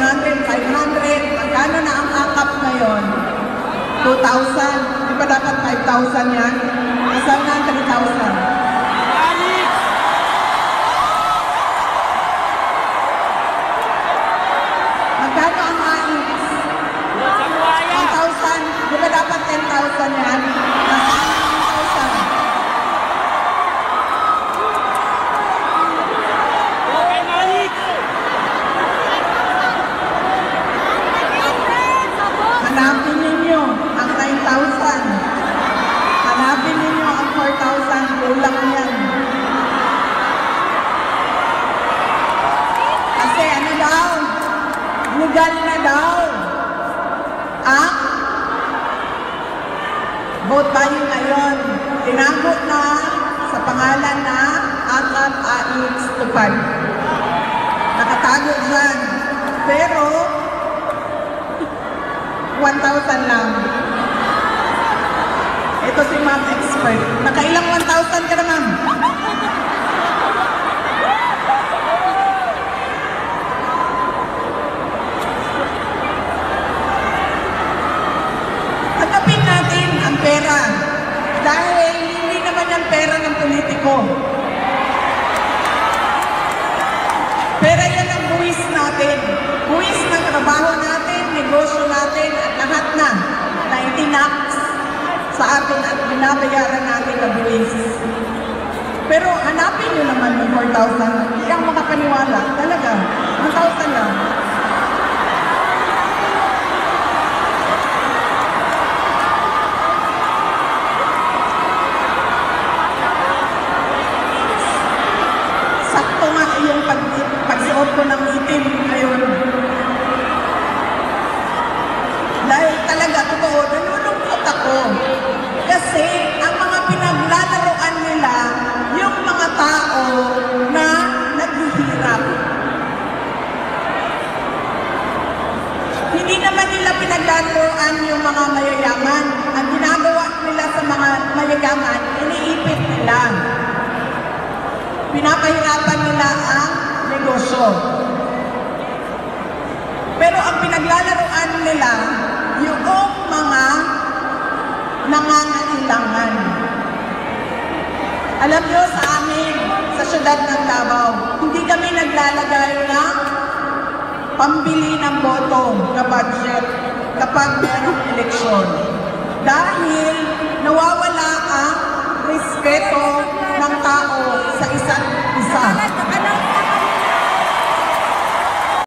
400, 500. Magkano na ang akap ngayon? 2,000. Di ba dapat 5,000 yan? Kasal na ang 3,000. Magkano ang AX? 1,000. Di ba dapat 10,000 yan? Kasal na ang 1,000. Hanapin ninyo ang 9,000. Hanapin ninyo ang 4,000. Kulang yan. Kasi ano daw? Legal na daw. Ah? Vote buying ngayon. Tinago na sa pangalan na AKAP AX Tupad. Nakatago dyan. Pero 1,000 lang. Ito si Ma'am Expert. Nakailang 1,000 ka na, Ma'am? Tanggapin natin ang pera. Dahil hindi naman yan pera ng politiko. Pera yan ang buwis natin. Buwis ng trabaho natin, negosyo natin, at lahat na itinax sa atin at binabayaran natin na buwis. Pero hanapin nyo naman yung 4,000. Hindi ang makapaniwala. Talaga, 1,000 lang. Sakto nga yung pagsuot ko ng itim ngayon. Dahil talaga, totoo, nalulungkot ako. Kasi ang mga pinaglalaroan nila, yung mga tao na naghihirap. Hindi naman nila pinaglalaroan yung mga mayayaman. Ang ginagawa nila sa mga mayayaman, iniipit nila. Pinapahirapan nila ang negosyo. Pero ang pinaglalaroan nila, yung mga nangangailangan. Alam nyo, sa amin, sa syudad ng Davao, hindi kami naglalagay ng pambili ng boto na budget kapag mayroong eleksyon. Dahil nawawala ang respeto ng tao sa isa't isa.